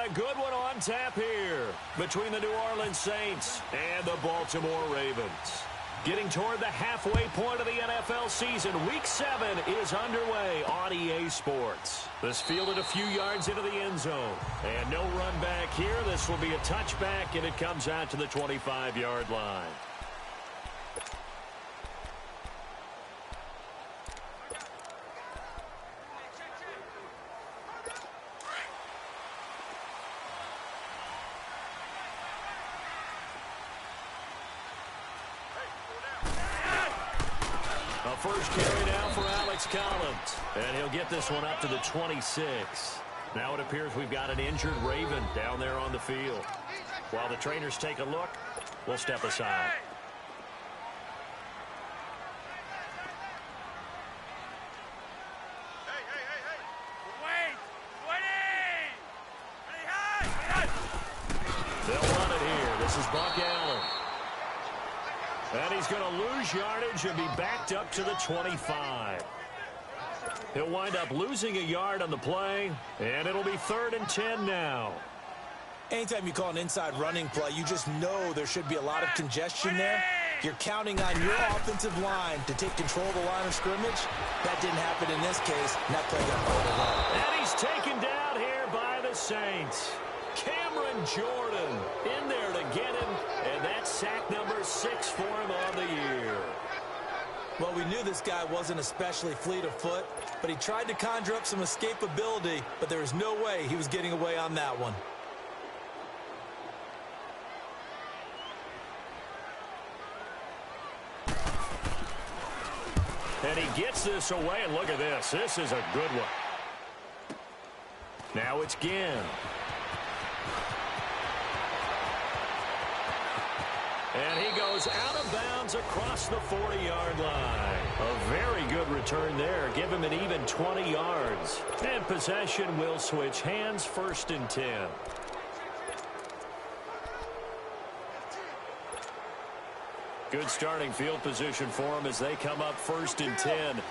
a good one on tap here between the New Orleans Saints and the Baltimore Ravens. Getting toward the halfway point of the NFL season, Week 7 is underway on EA Sports. This fielded a few yards into the end zone. And no run back here. This will be a touchback, and it comes out to the 25-yard line. First carry now for Alex Collins. And he'll get this one up to the 26. Now it appears we've got an injured Raven down there on the field. While the trainers take a look, we'll step aside. They'll run it here. This is Buck Allen. And he's going to lose yardage and be backed up to the 25. He'll wind up losing a yard on the play, and it'll be 3rd and 10 now. Anytime you call an inside running play, you just know there should be a lot of congestion there. You're counting on your offensive line to take control of the line of scrimmage. That didn't happen in this case, and that play got bottled up. And he's taken down here by the Saints. Cameron Jordan in there to get him, and that's sack number 6 for him on the year. Well, we knew this guy wasn't especially fleet of foot, but he tried to conjure up some escapability, but there was no way he was getting away on that one. And he gets this away, and look at this. This is a good one. Now it's Ginn. And he goes out of bounds across the 40-yard line. A very good return there. Give him an even 20 yards. And possession will switch hands, 1st and 10. Good starting field position for him as they come up 1st and 10.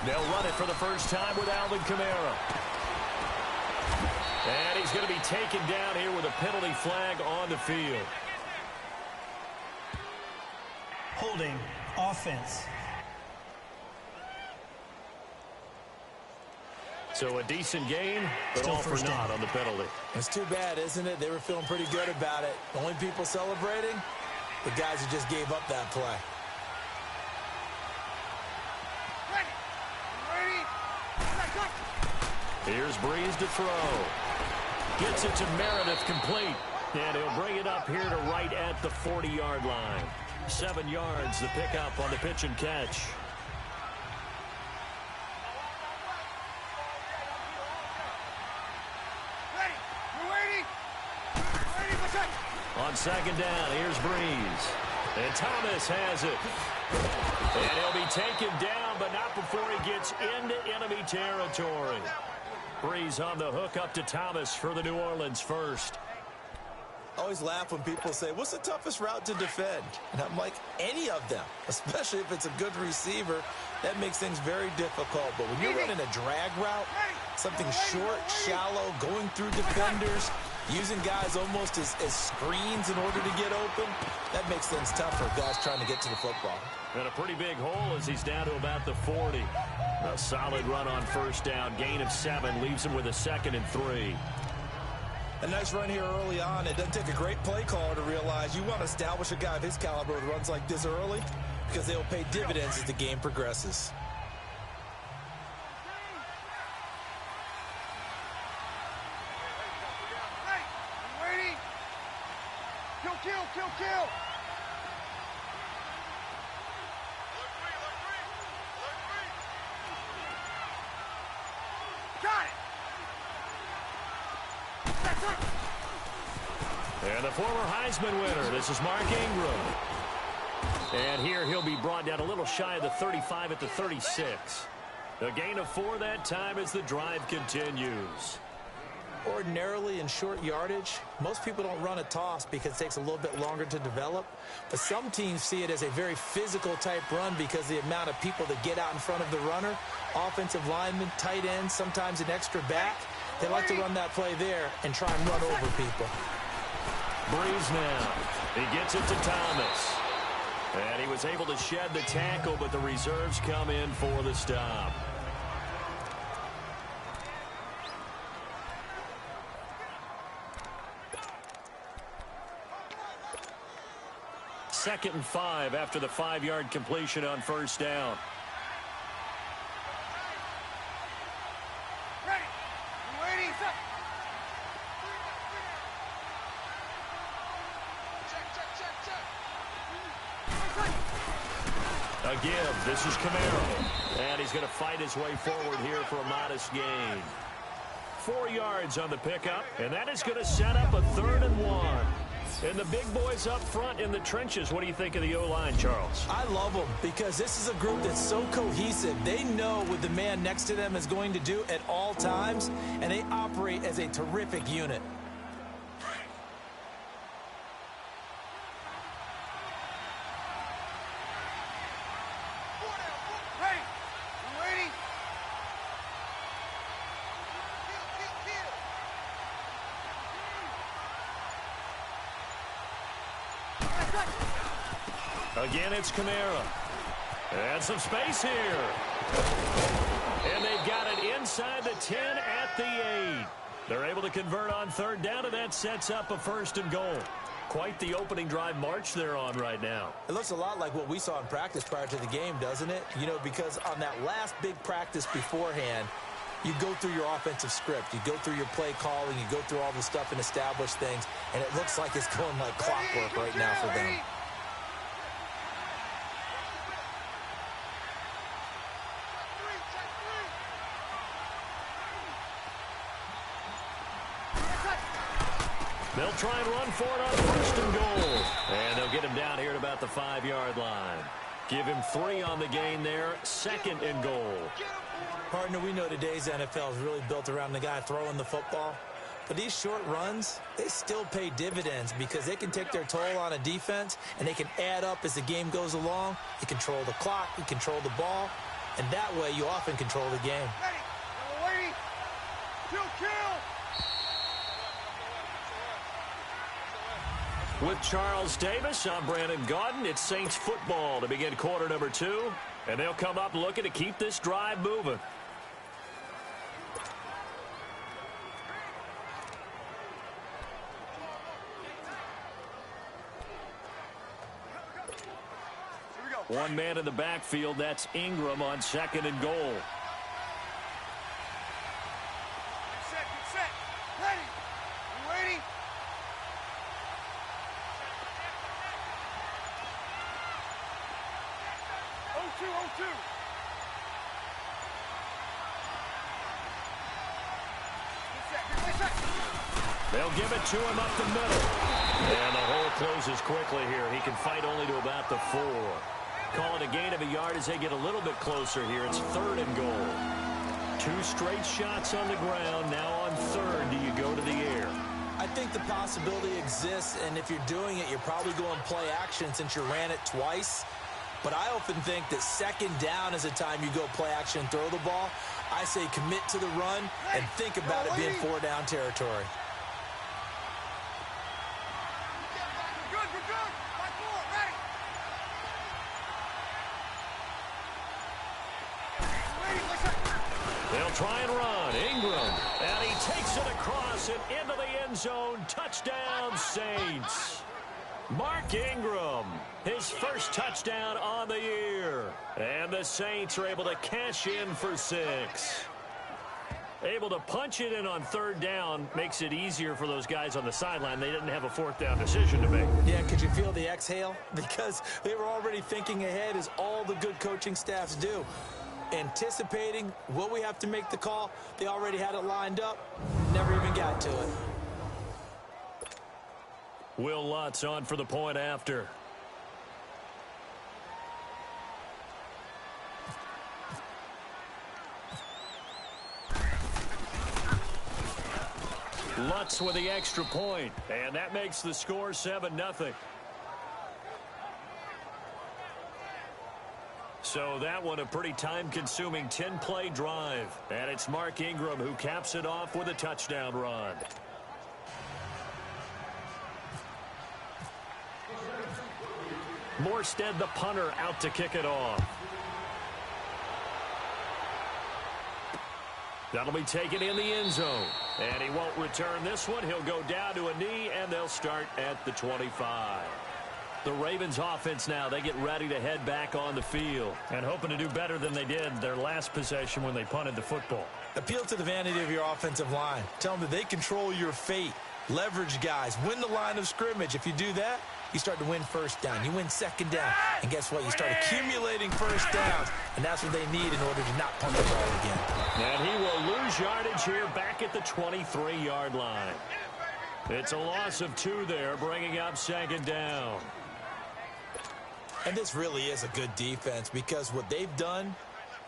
They'll run it for the first time with Alvin Kamara. And he's going to be taken down here with a penalty flag on the field. Holding offense. So a decent game, but Still all for naught on the penalty. It's too bad, isn't it? They were feeling pretty good about it. The only people celebrating, the guys who just gave up that play. Here's Breeze to throw. Gets it to Meredith complete. And he'll bring it up here to right at the 40-yard line. 7 yards the pickup on the pitch and catch. On 2nd down, here's Breeze. And Thomas has it. And he'll be taken down, but not before he gets into enemy territory. Breeze on the hook up to Thomas for the New Orleans first. I always laugh when people say, what's the toughest route to defend? And I'm like, any of them, especially if it's a good receiver. That makes things very difficult. But when you're running a drag route, something short, shallow, going through defenders, using guys almost as screens in order to get open, that makes things tough for guys trying to get to the football. And a pretty big hole as he's down to about the 40. A solid run on 1st down. Gain of 7 leaves him with a 2nd and 3. A nice run here early on. It doesn't take a great play caller to realize you want to establish a guy of his caliber with runs like this early because they'll pay dividends as the game progresses. Kill! Got it! And the former Heisman winner, this is Mark Ingram. And here he'll be brought down a little shy of the 35 at the 36. A gain of 4 that time as the drive continues. Ordinarily in short yardage, most people don't run a toss because it takes a little bit longer to develop. But some teams see it as a very physical type run because the amount of people that get out in front of the runner, offensive linemen, tight ends, sometimes an extra back, they like to run that play there and try and run over people. Breeze now. He gets it to Thomas. And he was able to shed the tackle, but the reserves come in for the stop. Second and 5 after the 5-yard completion on first down. A give. This is Camaro. And he's going to fight his way forward here for a modest gain. 4 yards on the pickup, and that is going to set up a 3rd and 1. And the big boys up front in the trenches. What do you think of the O-line, Charles? I love them because this is a group that's so cohesive. They know what the man next to them is going to do at all times, and they operate as a terrific unit. Again, it's Kamara. And some space here. And they've got it inside the 10 at the 8. They're able to convert on 3rd down, and that sets up a 1st and goal. Quite the opening drive march they're on right now. It looks a lot like what we saw in practice prior to the game, doesn't it? You know, because on that last big practice beforehand, you go through your offensive script. You go through your play calling. You go through all the stuff and establish things. And it looks like it's going like clockwork right now for them. They'll try and run for it on 1st and goal. And they'll get him down here at about the 5-yard line. Give him 3 on the gain there. 2nd and goal. Partner, we know today's NFL is really built around the guy throwing the football. But these short runs, they still pay dividends because they can take their toll on a defense and they can add up as the game goes along. You control the clock, you control the ball, and that way you often control the game. Ready. Kill. With Charles Davis, I'm Brandon Gaudin. It's Saints football to begin quarter number 2. And they'll come up looking to keep this drive moving. One man in the backfield. That's Ingram on 2nd and goal. Get set. Ready. You waiting? Oh, 2. Get set. They'll give it to him up the middle. And the hole closes quickly here. He can fight only to about the 4. Call it a gain of a yard as they get a little bit closer here. It's 3rd and goal. 2 straight shots on the ground. Now on 3rd, do you go to the air? I think the possibility exists, and if you're doing it, you're probably going play action since you ran it twice. But I often think that 2nd down is a time you go play action and throw the ball. I say commit to the run and think about it being 4-down territory. We're good. Back forward. Ready. They'll try and run. Ingram. And he takes it across and into the end zone. Touchdown, Saints. Mark Ingram, his first touchdown on the year. And the Saints are able to cash in for 6. Able to punch it in on 3rd down makes it easier for those guys on the sideline. They didn't have a 4th down decision to make. Yeah, could you feel the exhale? Because they were already thinking ahead, as all the good coaching staffs do. Anticipating, will we have to make the call? They already had it lined up. Never even got to it. Will Lutz on for the point after. Lutz with the extra point, and that makes the score 7-0. So that one a pretty time-consuming 10-play drive. And it's Mark Ingram who caps it off with a touchdown run. Morstead, the punter, out to kick it off. That'll be taken in the end zone. And he won't return this one. He'll go down to a knee, and they'll start at the 25. The Ravens offense now, they get ready to head back on the field and hoping to do better than they did their last possession when they punted the football. Appeal to the vanity of your offensive line. Tell them that they control your fate. Leverage guys. Win the line of scrimmage. If you do that, you start to win first down. You win second down. And guess what? You start accumulating first downs. And that's what they need in order to not punt the ball again. And he will lose yardage here back at the 23-yard line. It's a loss of 2 there, bringing up second down. And this really is a good defense because what they've done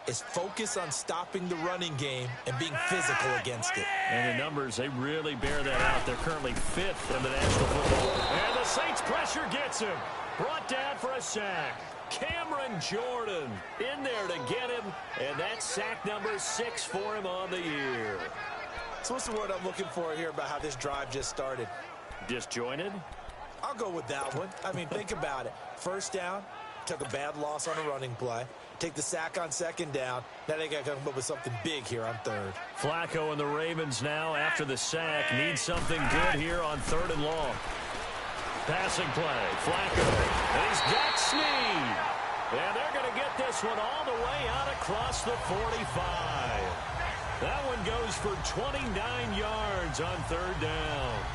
is focus on stopping the running game and being physical against it. And the numbers, they really bear that out. They're currently 5th in the National Football League. And the Saints pressure gets him. Brought down for a sack. Cameron Jordan in there to get him. And that's sack number 6 for him on the year. So what's the word I'm looking for here about how this drive just started? Disjointed? I'll go with that one. I mean, think about it. First down, took a bad loss on a running play. Take the sack on second down. Now they got to come up with something big here on third. Flacco and the Ravens now, after the sack, need something good here on 3rd and long. Passing play. Flacco. And he's got Snead. And they're going to get this one all the way out across the 45. That one goes for 29 yards on 3rd down.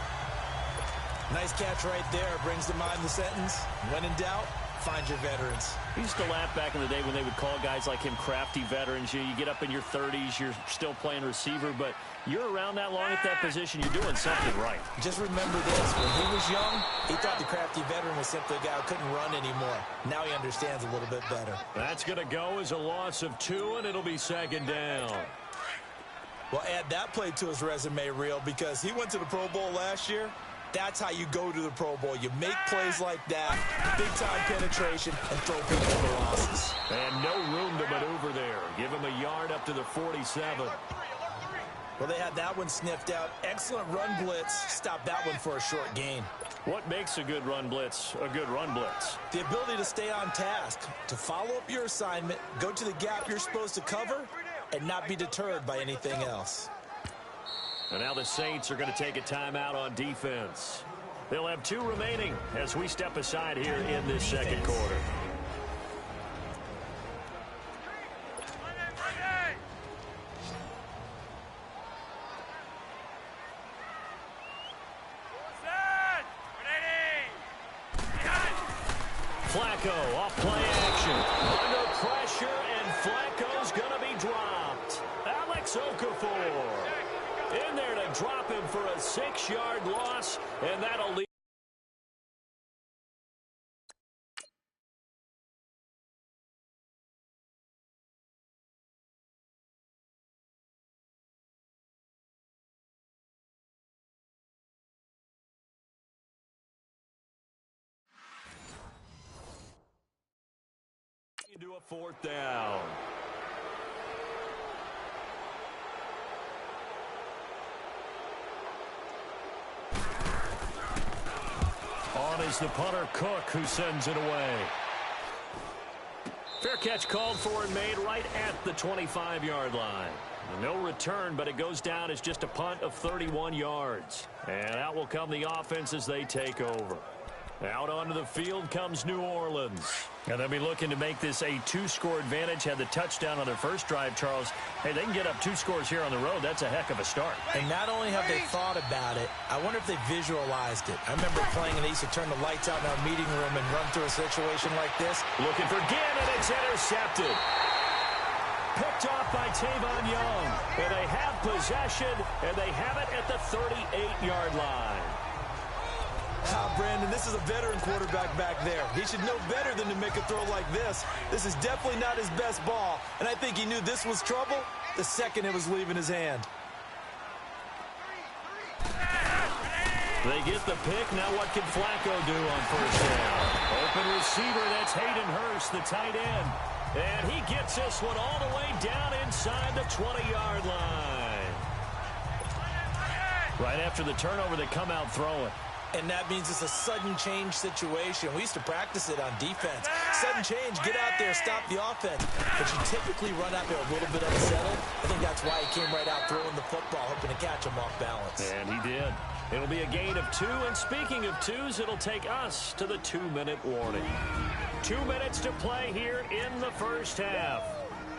Nice catch right there. Brings to mind the sentence, when in doubt, find your veterans. I used to laugh back in the day when they would call guys like him crafty veterans. You get up in your 30s, you're still playing receiver, but you're around that long at that position, you're doing something right. Just remember this. When he was young, he thought the crafty veteran was simply a guy who couldn't run anymore. Now he understands a little bit better. That's going to go as a loss of 2, and it'll be second down. Well, add that play to his resume reel because he went to the Pro Bowl last year. That's how you go to the Pro Bowl. You make plays like that, big-time penetration, and throw people for losses. And no room to maneuver there. Give him a yard up to the 47. Well, they had that one sniffed out. Excellent run blitz. Stop that one for a short gain. What makes a good run blitz a good run blitz? The ability to stay on task, to follow up your assignment, go to the gap you're supposed to cover, and not be deterred by anything else. And now the Saints are going to take a timeout on defense. They'll have 2 remaining as we step aside here in this second quarter. Flacco off play action. Under pressure, and Flacco's going to be dropped. Alex Okafor in there to drop him for a 6-yard loss, and that'll lead. Into a 4th down. On is the punter, Cook, who sends it away. Fair catch called for and made right at the 25-yard line. No return, but it goes down as just a punt of 31 yards. And out will come the offense as they take over. Out onto the field comes New Orleans. And they'll be looking to make this a 2-score advantage. Had the touchdown on their first drive, Charles. Hey, they can get up 2 scores here on the road. That's a heck of a start. And not only have they thought about it, I wonder if they visualized it. I remember playing and they used to turn the lights out in our meeting room and run through a situation like this. Looking for Gannon. It's intercepted. Picked off by Tavon Young. And they have possession, and they have it at the 38-yard line. Brandon, this is a veteran quarterback back there. He should know better than to make a throw like this. This is definitely not his best ball, and I think he knew this was trouble the second it was leaving his hand. They get the pick. Now what can Flacco do on first down? Open receiver, that's Hayden Hurst, the tight end. And he gets this one all the way down inside the 20-yard line. Right after the turnover, they come out throwing. And that means it's a sudden change situation. We used to practice it on defense. Sudden change, get out there, stop the offense. But you typically run out there a little bit unsettled. I think that's why he came right out throwing the football, hoping to catch him off balance. And he did. It'll be a gain of 2. And speaking of 2s, it'll take us to the 2-minute warning. 2 minutes to play here in the first half.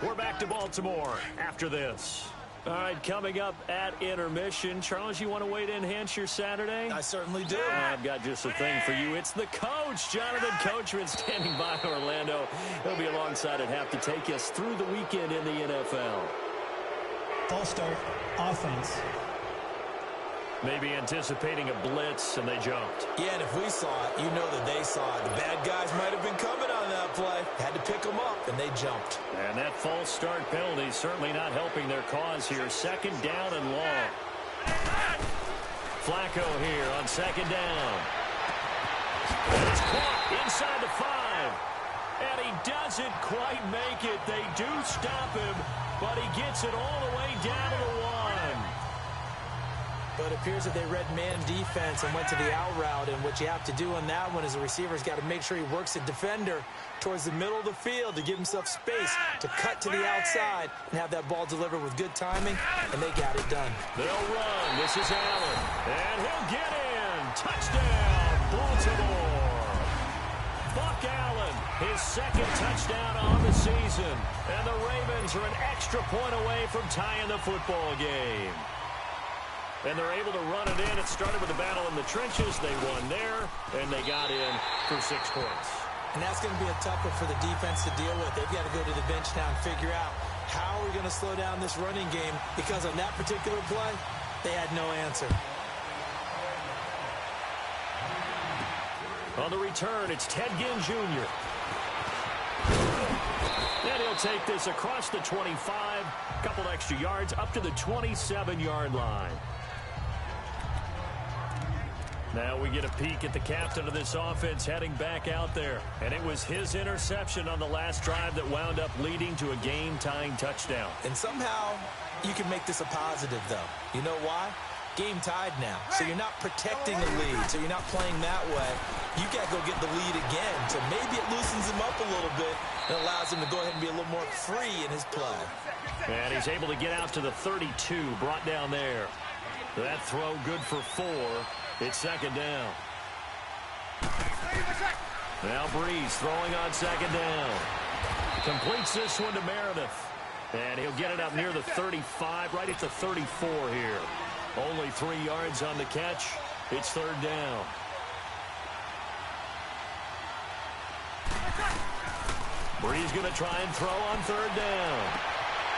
We're back to Baltimore after this. All right, coming up at intermission. Charles, you want to wait to enhance your Saturday? I certainly do. I've got just a thing for you. It's the coach, Jonathan Coachman, standing by Orlando. He'll be alongside at half to take us through the weekend in the NFL. False start, offense. Maybe anticipating a blitz, and they jumped. Yeah, and if we saw it, you know that they saw it. The bad guys might have been coming on that play. Had to pick them up, and they jumped. And that false start penalty is certainly not helping their cause here. Second down and long. Flacco here on second down. And it's caught inside the 5. And he doesn't quite make it. They do stop him, but he gets it all the way down to the 1. But it appears that they read man defense and went to the out route. And what you have to do on that one is the receiver's got to make sure he works the defender towards the middle of the field to give himself space to cut to the outside and have that ball delivered with good timing, and they got it done. They'll run. This is Allen. And he'll get in. Touchdown, Baltimore. Buck Allen, his second touchdown on the season. And the Ravens are an extra point away from tying the football game. And they're able to run it in. It started with a battle in the trenches. They won there, and they got in for 6 points. And that's going to be a tough one for the defense to deal with. They've got to go to the bench now and figure out how are we going to slow down this running game, because on that particular play, they had no answer. On the return, it's Ted Ginn Jr. And he'll take this across the 25, a couple extra yards, up to the 27-yard line. Now we get a peek at the captain of this offense heading back out there. And it was his interception on the last drive that wound up leading to a game-tying touchdown. And somehow you can make this a positive, though. You know why? Game tied now. So you're not protecting the lead. So you're not playing that way. You got to go get the lead again. So maybe it loosens him up a little bit and allows him to go ahead and be a little more free in his play. And he's able to get out to the 32, brought down there. That throw good for 4. It's second down. Now Breeze throwing on second down. Completes this one to Meredith. And he'll get it up near the 35, right at the 34 here. Only 3 yards on the catch. It's third down. Breeze going to try and throw on third down.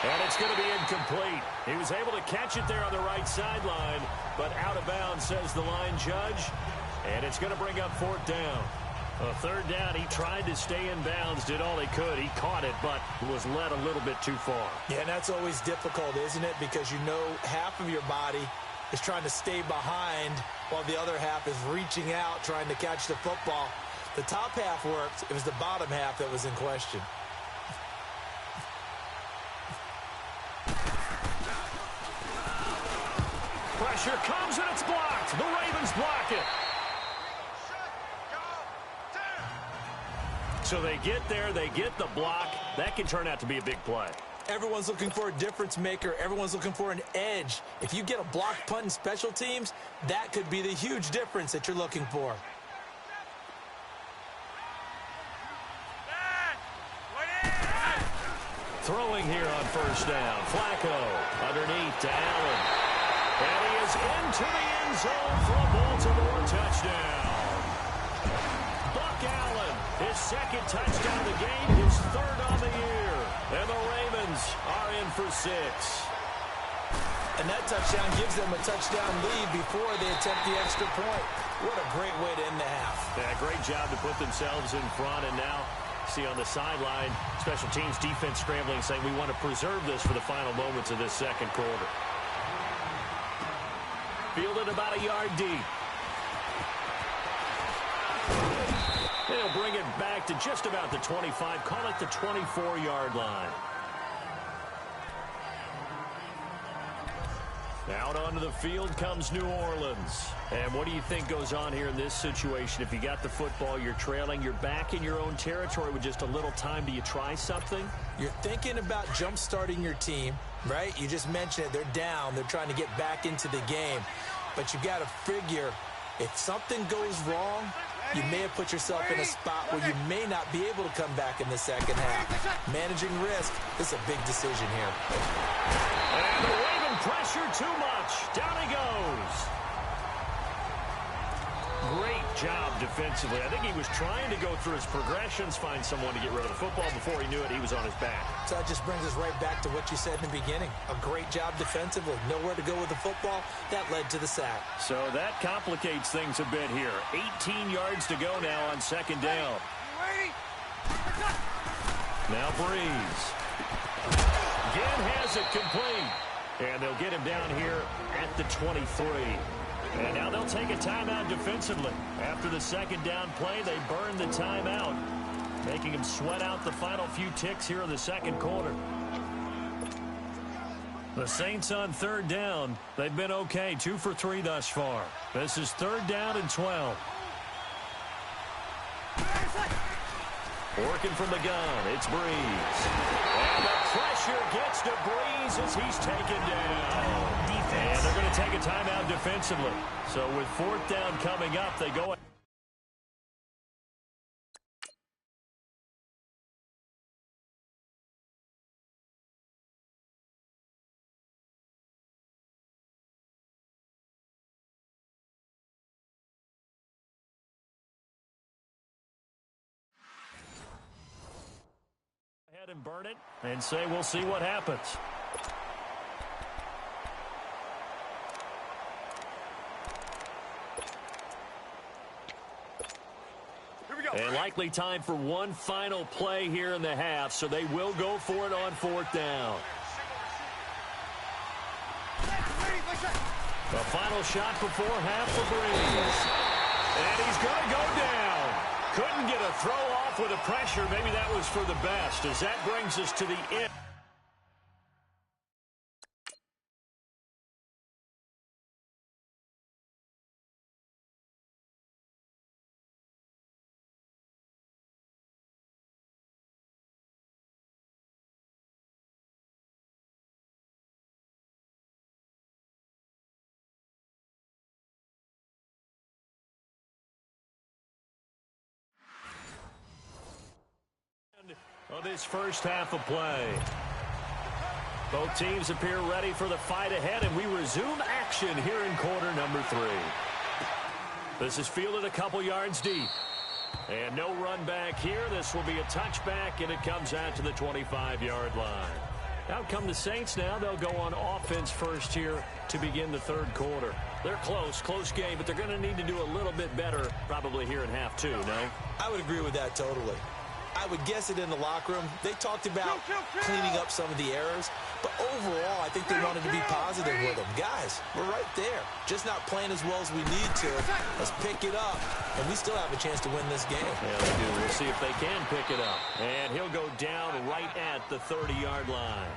And it's going to be incomplete. He was able to catch it there on the right sideline, but out of bounds, says the line judge. And it's going to bring up fourth down. A third down, he tried to stay in bounds, did all he could. He caught it, but was led a little bit too far. Yeah, and that's always difficult, isn't it? Because you know half of your body is trying to stay behind while the other half is reaching out, trying to catch the football. The top half worked. It was the bottom half that was in question. Pressure comes and it's blocked. The Ravens block it. So they get there, they get the block. That can turn out to be a big play. Everyone's looking for a difference maker. Everyone's looking for an edge. If you get a blocked punt in special teams, that could be the huge difference that you're looking for. Throwing here on first down. Flacco underneath to Allen. And he is into the end zone for a Baltimore touchdown. Buck Allen, his second touchdown of the game, his third on the year. And the Ravens are in for 6. And that touchdown gives them a touchdown lead before they attempt the extra point. What a great way to end the half. Yeah, great job to put themselves in front. And now, see on the sideline, special teams defense scrambling, saying we want to preserve this for the final moments of this second quarter. Fielded about a yard deep. And he'll bring it back to just about the 25, call it the 24-yard line. Out onto the field comes New Orleans. And what do you think goes on here in this situation? If you got the football, you're trailing, you're back in your own territory with just a little time. Do you try something? You're thinking about jump-starting your team, right? You just mentioned it. They're down. They're trying to get back into the game. But you got to figure if something goes wrong, you may have put yourself in a spot where you may not be able to come back in the second half. Managing risk is a big decision here. And the Raven pressure too much. Down he goes. Great job defensively. I think he was trying to go through his progressions, find someone to get rid of the football. Before he knew it, he was on his back. So that just brings us right back to what you said in the beginning. A great job defensively. Nowhere to go with the football. That led to the sack. So that complicates things a bit here. 18 yards to go now on second down. Now Breeze. Again has it complete. And they'll get him down here at the 23. And now they'll take a timeout defensively. After the second down play, they burn the timeout, making him sweat out the final few ticks here in the second quarter. The Saints on third down. They've been okay, 2 for 3 thus far. This is third down and 12. Working from the gun, it's Breeze. And the pressure gets to Breeze as he's taken down. And they're going to take a timeout defensively. So with fourth down coming up, they go. Ahead and burn it and say we'll see what happens. And likely time for one final play here in the half, so they will go for it on fourth down. The final shot before half for Breeze. And he's going to go down. Couldn't get a throw off with the pressure. Maybe that was for the best, as that brings us to the end. Of this first half of play. Both teams appear ready for the fight ahead, and we resume action here in quarter number 3. This is fielded a couple yards deep. And no run back here. This will be a touchback, and it comes out to the 25-yard line. Out come the Saints now. They'll go on offense first here to begin the third quarter. They're close game, but they're going to need to do a little bit better probably here in half 2, no? I would agree with that totally. I would guess it in the locker room. They talked about cleaning up some of the errors, but overall, I think they wanted to be positive with them. Guys, we're right there. Just not playing as well as we need to. Let's pick it up, and we still have a chance to win this game. Yeah, they do. We'll see if they can pick it up. And he'll go down right at the 30-yard line.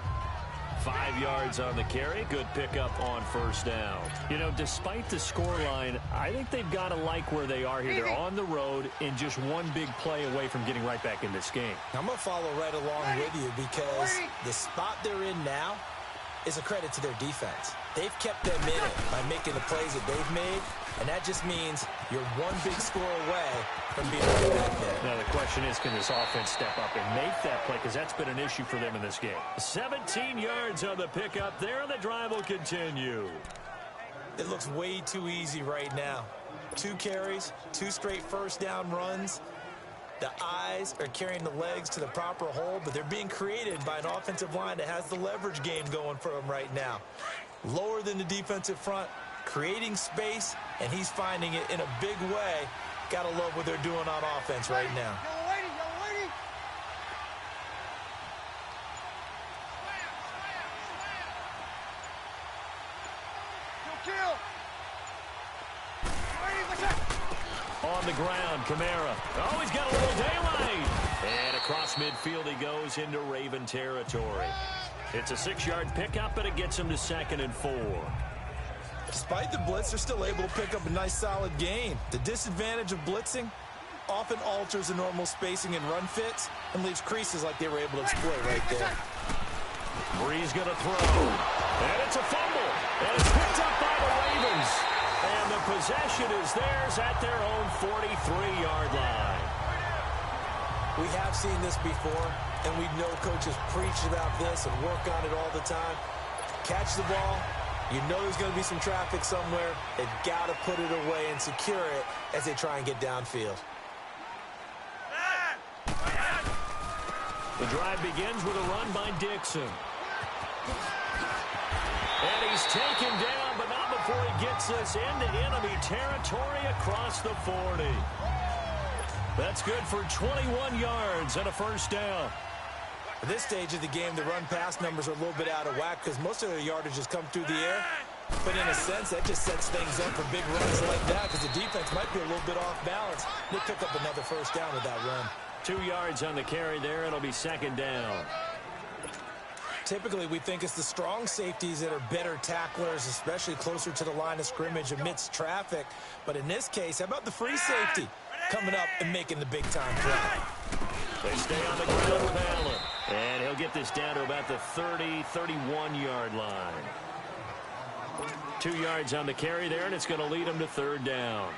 5 yards on the carry. Good pickup on first down. You know, despite the scoreline, I think they've got to like where they are here. They're on the road and just one big play away from getting right back in this game. I'm going to follow right along with you because the spot they're in now is a credit to their defense. They've kept them in it by making the plays that they've made, and that just means you're one big score away from being right back there. Now the question is, can this offense step up and make that play? Because that's been an issue for them in this game. 17 yards on the pickup there, and the drive will continue. It looks way too easy right now. 2 carries, 2 straight first down runs. The eyes are carrying the legs to the proper hole, but they're being created by an offensive line that has the leverage game going for them right now. Lower than the defensive front, creating space, and he's finding it in a big way. Gotta love what they're doing on offense right now. On the ground. Kamara. Oh, he's got a little daylight. And across midfield he goes into Raven territory. It's a 6-yard pickup, but it gets him to 2nd and 4. Despite the blitz, they're still able to pick up a nice, solid gain. The disadvantage of blitzing often alters the normal spacing and run fits and leaves creases like they were able to exploit right there. Bree's going to throw. And it's a fumble. And it's picked up by the Ravens. And the possession is theirs at their own 43-yard line. We have seen this before, and we know coaches preach about this and work on it all the time. Catch the ball. You know there's going to be some traffic somewhere. They've got to put it away and secure it as they try and get downfield. The drive begins with a run by Dixon. And he's taken down, but not before he gets us into enemy territory across the 40. That's good for 21 yards and a first down. At this stage of the game, the run-pass numbers are a little bit out of whack because most of their yardage has come through the air. But in a sense, that just sets things up for big runs like that because the defense might be a little bit off balance. They pick up another first down with that run. 2 yards on the carry there. It'll be 2nd down. Typically, we think it's the strong safeties that are better tacklers, especially closer to the line of scrimmage amidst traffic. But in this case, how about the free safety coming up and making the big-time play? They stay on the ground with Allen. And he'll get this down to about the 30, 31-yard line. 2 yards on the carry there, and it's going to lead him to 3rd down.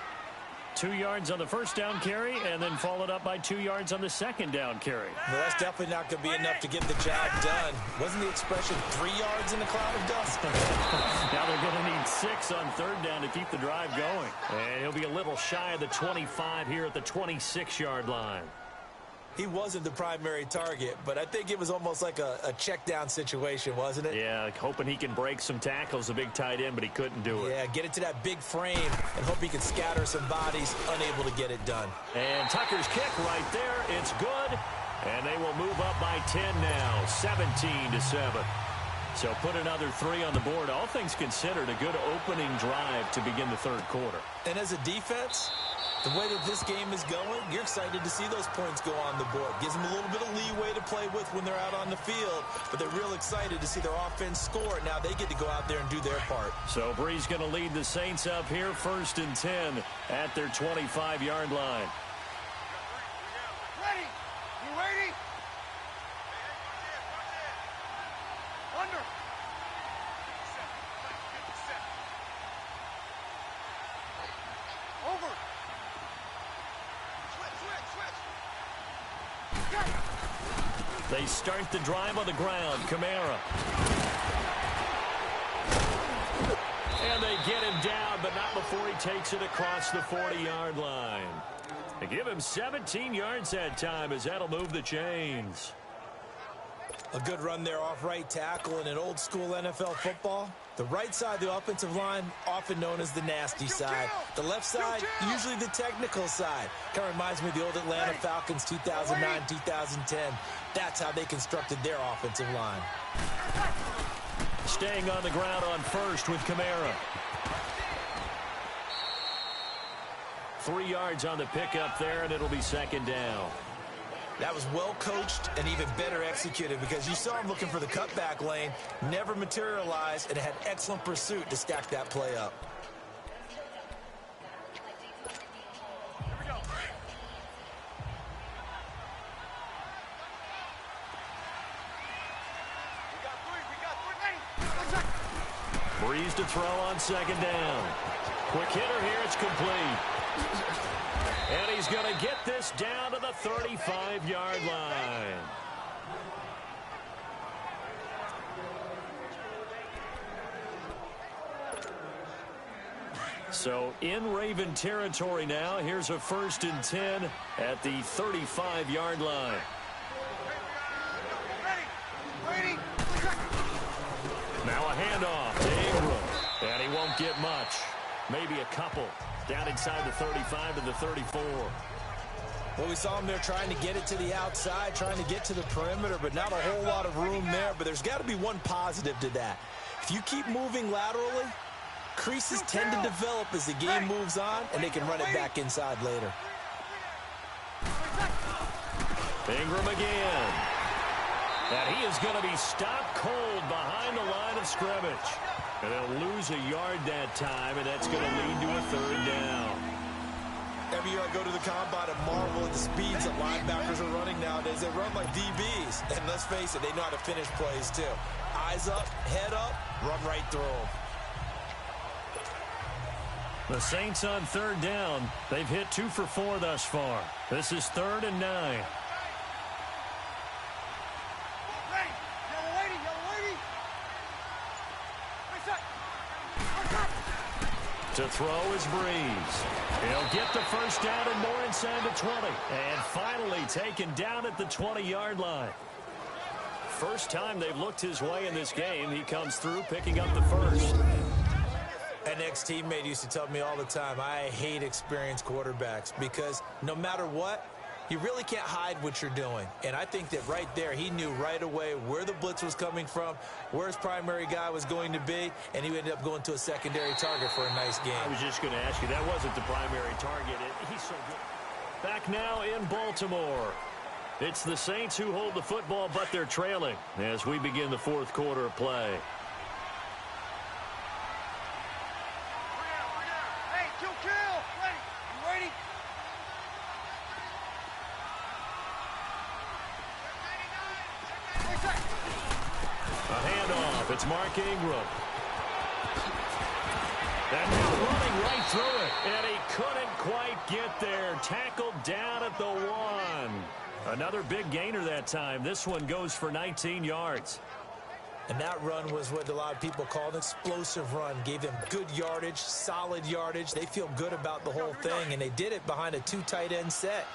2 yards on the first down carry, and then followed up by 2 yards on the 2nd down carry. Well, that's definitely not going to be enough to get the job done. Wasn't the expression 3 yards in a cloud of dust? Now they're going to need 6 on 3rd down to keep the drive going. And he'll be a little shy of the 25 here at the 26-yard line. He wasn't the primary target, but I think it was almost like a check down situation, wasn't it? Yeah, like hoping he can break some tackles, a big tight end, but he couldn't do it. Yeah, get it to that big frame and hope he can scatter some bodies, unable to get it done. And Tucker's kick right there, it's good. And they will move up by 10 now, 17-7. So put another 3 on the board. All things considered, a good opening drive to begin the 3rd quarter. And as a defense, the way that this game is going, you're excited to see those points go on the board. Gives them a little bit of leeway to play with when they're out on the field, but they're real excited to see their offense score. Now they get to go out there and do their part. So Bree's going to lead the Saints up here, 1st and 10 at their 25-yard line. Ready? You ready? Under. Over. They start the drive on the ground. Kamara. And they get him down, but not before he takes it across the 40-yard line. They give him 17 yards that time as that'll move the chains. A good run there off right tackle in an old-school NFL football. The right side of the offensive line, often known as the nasty side. The left side, usually the technical side. Kind of reminds me of the old Atlanta Falcons 2009, 2010. That's how they constructed their offensive line. Staying on the ground on 1st with Kamara. 3 yards on the pickup there, and it'll be 2nd down. That was well coached and even better executed because you saw him looking for the cutback lane, never materialized, and had excellent pursuit to stack that play up. Breeze to throw on 2nd down. Quick hitter here, it's complete. And he's going to get this down to the 35-yard line. So in Raven territory now, here's a 1st and 10 at the 35-yard line. Ready? Now a handoff to Ingram. And he won't get much. Maybe a couple. Down inside the 35 to the 34. Well, we saw him there trying to get it to the outside, trying to get to the perimeter, but not a whole lot of room there. But there's got to be one positive to that. If you keep moving laterally, creases tend to develop as the game moves on, and they can run it back inside later. Ingram again. And he is going to be stopped cold behind the line of scrimmage. And they'll lose a yard that time, and that's going to lead to a third down. Every year I go to the combine and marvel at the speeds that linebackers are running nowadays. They run like DBs. And let's face it, they know how to finish plays too. Eyes up, head up, run right through them. The Saints on third down. They've hit 2 for 4 thus far. This is 3rd and 9. To throw is Breeze. He'll get the first down and more inside the 20. And finally taken down at the 20-yard line. First time they've looked his way in this game. He comes through picking up the first. An ex-teammate used to tell me all the time, I hate experienced quarterbacks because no matter what, you really can't hide what you're doing. And I think that right there, he knew right away where the blitz was coming from, where his primary guy was going to be, and he ended up going to a secondary target for a nice game. I was just going to ask you, that wasn't the primary target. He's so good. Back now in Baltimore. It's the Saints who hold the football, but they're trailing as we begin the fourth quarter of play. It's Mark Ingram. And now running right through it. And he couldn't quite get there. Tackled down at the 1. Another big gainer that time. This one goes for 19 yards. And that run was what a lot of people call an explosive run. Gave them good yardage, solid yardage. They feel good about the whole thing, and they did it behind a 2 tight end set.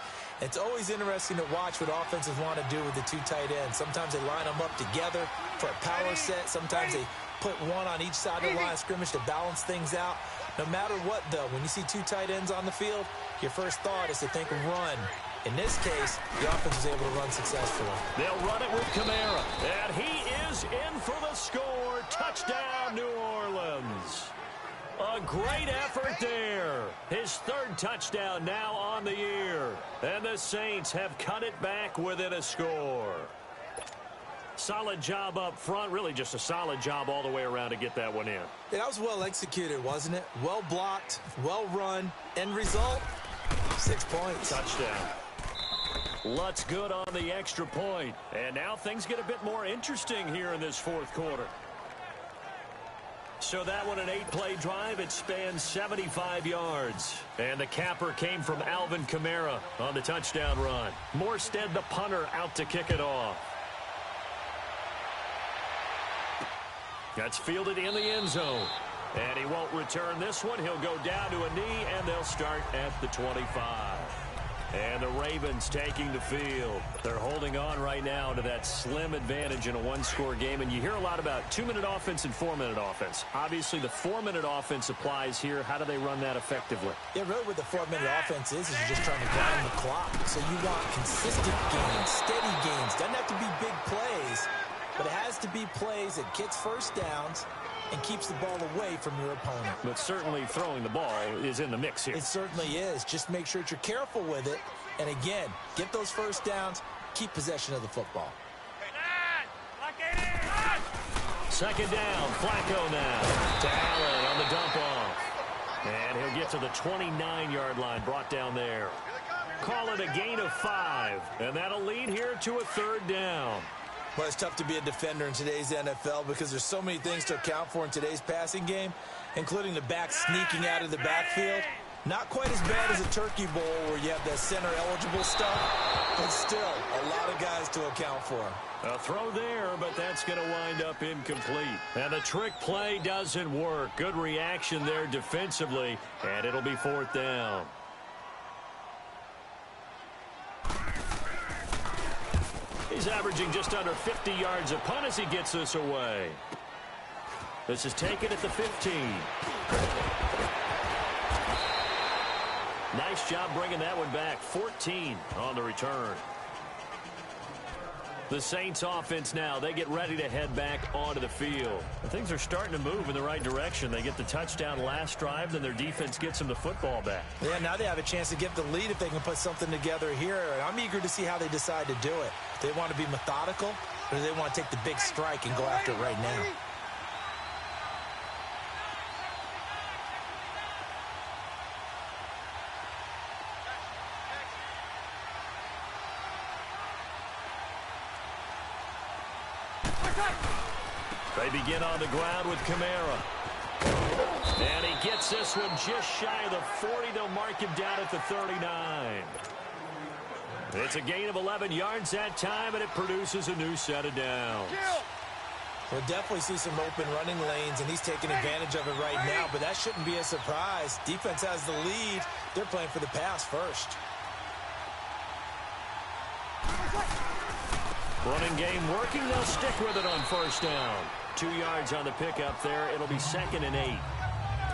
It's always interesting to watch what offenses want to do with the 2 tight ends. Sometimes they line them up together for a power set. Sometimes they put one on each side of the line of scrimmage to balance things out. No matter what, though, when you see 2 tight ends on the field, your first thought is to think run. In this case, the offense was able to run successfully. They'll run it with Kamara. And he is in for the score. Touchdown, New Orleans. A great effort there. His 3rd touchdown now on the year. And the Saints have cut it back within a score. Solid job up front. Really just a solid job all the way around to get that one in. Yeah, that was well executed, wasn't it? Well blocked, well run. End result, 6 points. Touchdown. Lutz good on the extra point. And now things get a bit more interesting here in this fourth quarter. So that one, an 8-play drive. It spans 75 yards. And the capper came from Alvin Kamara on the touchdown run. Morstead, the punter, out to kick it off. That's fielded in the end zone. And he won't return this one. He'll go down to a knee, and they'll start at the 25. And the Ravens taking the field. They're holding on right now to that slim advantage in a 1-score game. And you hear a lot about 2-minute offense and 4-minute offense. Obviously, the 4-minute offense applies here. How do they run that effectively? Yeah, really what the 4-minute offense is you're just trying to grind the clock. So you want consistent gains, steady gains. Doesn't have to be big plays, but it has to be plays that gets first downs and keeps the ball away from your opponent. But certainly throwing the ball is in the mix here. It certainly is. Just make sure that you're careful with it. And again, get those first downs, keep possession of the football. Second down, Flacco now. To Allen on the dump off. And he'll get to the 29-yard line, brought down there. Call it a gain of 5. And that'll lead here to a 3rd down. Well, it's tough to be a defender in today's NFL because there's so many things to account for in today's passing game, including the back sneaking out of the backfield. Not quite as bad as a turkey bowl where you have that center-eligible stuff, but still a lot of guys to account for. A throw there, but that's going to wind up incomplete. And the trick play doesn't work. Good reaction there defensively, and it'll be 4th down. He's averaging just under 50 yards a punt as he gets this away. This is taken at the 15. Nice job bringing that one back. 14 on the return. The Saints offense now, they get ready to head back onto the field. Things are starting to move in the right direction. They get the touchdown last drive, then their defense gets them the football back. Yeah, now they have a chance to get the lead if they can put something together here. And I'm eager to see how they decide to do it. Do they want to be methodical, or do they want to take the big strike and go after it right now? They begin on the ground with Kamara. And he gets this one just shy of the 40. They'll mark him down at the 39. It's a gain of 11 yards that time, and it produces a new set of downs. We'll definitely see some open running lanes, and he's taking advantage of it right now, but that shouldn't be a surprise. Defense has the lead. They're playing for the pass first. Running game working. They'll stick with it on first down. 2 yards on the pickup there. It'll be 2nd and 8.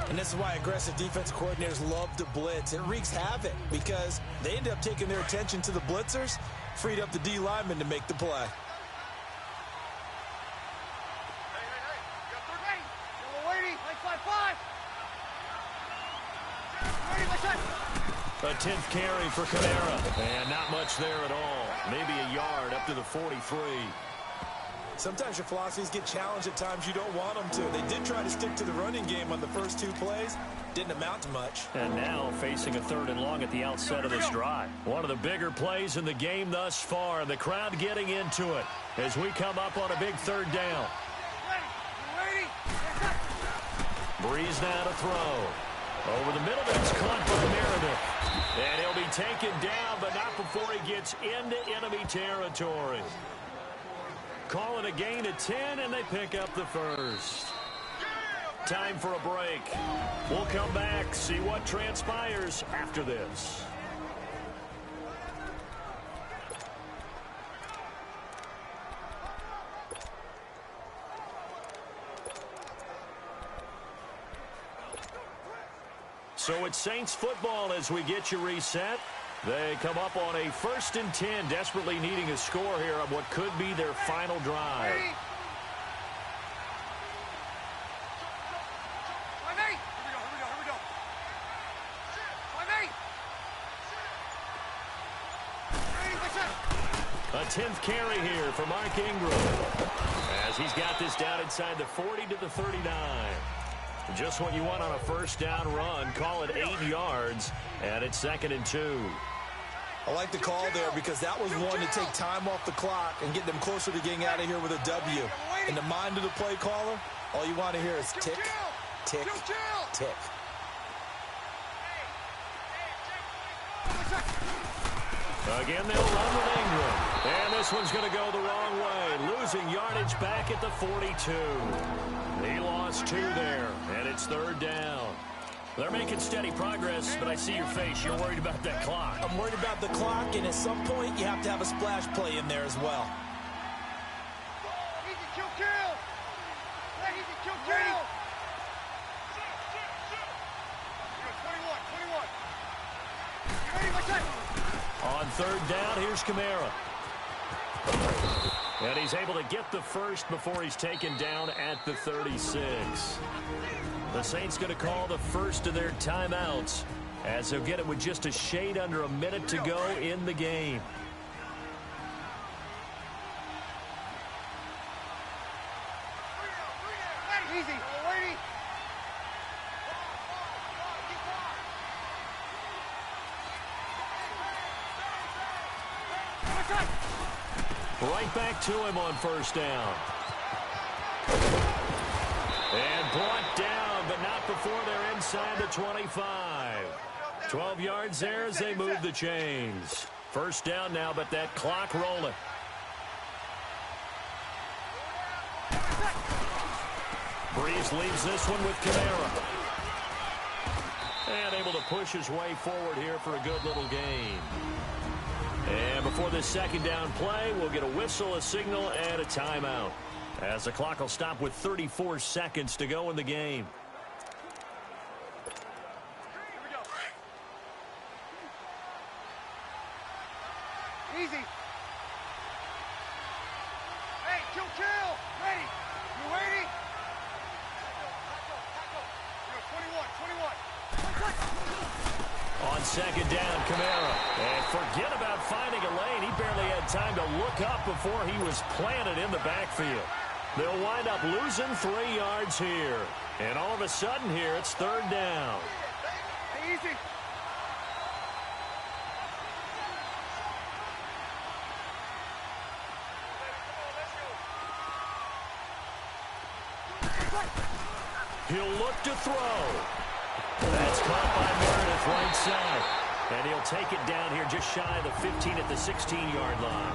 And this is why aggressive defense coordinators love to blitz. It wreaks havoc because they end up taking their attention to the blitzers, freed up the D lineman to make the play. A 10th carry for Kamara. And not much there at all. Maybe a yard up to the 43. Sometimes your philosophies get challenged at times you don't want them to. They did try to stick to the running game on the first 2 plays. Didn't amount to much. And now facing a 3rd and long at the outset of this drive. One of the bigger plays in the game thus far. The crowd getting into it as we come up on a big 3rd down. Breeze now to throw. Over the middle, that's caught by Meredith. And he'll be taken down, but not before he gets into enemy territory. Call it a gain of 10, and they pick up the first. Time for a break. We'll come back, see what transpires after this. So it's Saints football as we get you reset. They come up on a 1st and 10, desperately needing a score here on what could be their final drive. A 10th carry here for Mark Ingram as he's got this down inside the 40 to the 39. Just what you want on a first down run. Call it 8 yards, and it's 2nd and 2. I like the call there because that was one to take time off the clock and get them closer to getting out of here with a W. In the mind of the play caller, all you want to hear is tick, tick, tick. Again, they'll run with Ingram. And this one's going to go the wrong way. Losing yardage back at the 42. He lost 2 there, and it's 3rd down. They're making steady progress, but I see your face. You're worried about that clock. I'm worried about the clock, and at some point, you have to have a splash play in there as well. Easy, kill. Easy, kill. 21. On 3rd down, here's Kamara. And he's able to get the first before he's taken down at the 36. The Saints going to call the first of their timeouts as they'll get it with just a shade under a minute to go in the game. Easy, lady. Right back to him on first down. And brought down, but not before they're inside the 25. 12 yards there as they move the chains. First down now, but that clock rolling. Breeze leaves this one with Kamara. And able to push his way forward here for a good little gain. And before this 2nd down play, we'll get a whistle, a signal, and a timeout, as the clock will stop with 34 seconds to go in the game. Easy. Kill, kill. Ready. You ready? Go, 21. On second down, Kamara. And forget about finding a lane. He barely had time to look up before he was planted in the backfield. They'll wind up losing 3 yards here. And all of a sudden here, it's third down. Hey, easy. He'll look to throw. That's caught by Meredith right side. And he'll take it down here just shy of the 15 at the 16-yard line.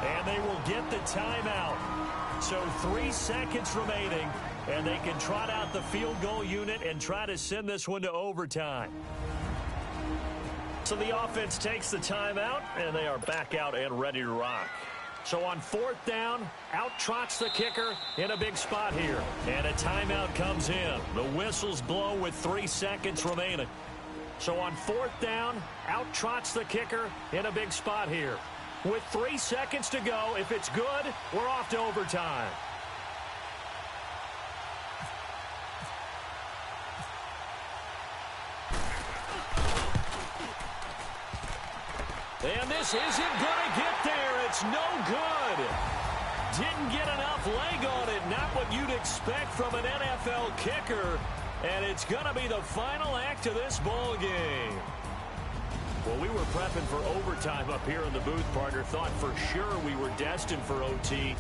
And they will get the timeout. So 3 seconds remaining, and they can trot out the field goal unit and try to send this one to overtime. So the offense takes the timeout, and they are back out and ready to rock. So on fourth down, out trots the kicker in a big spot here. And a timeout comes in. The whistles blow with 3 seconds remaining. So on fourth down, out trots the kicker in a big spot here. With 3 seconds to go, if it's good, we're off to overtime. And this isn't going to get there. It's no good. Didn't get enough leg on it. Not what you'd expect from an NFL kicker. And it's going to be the final act of this ball game. Well, we were prepping for overtime up here in the booth, partner. Thought for sure we were destined for OT.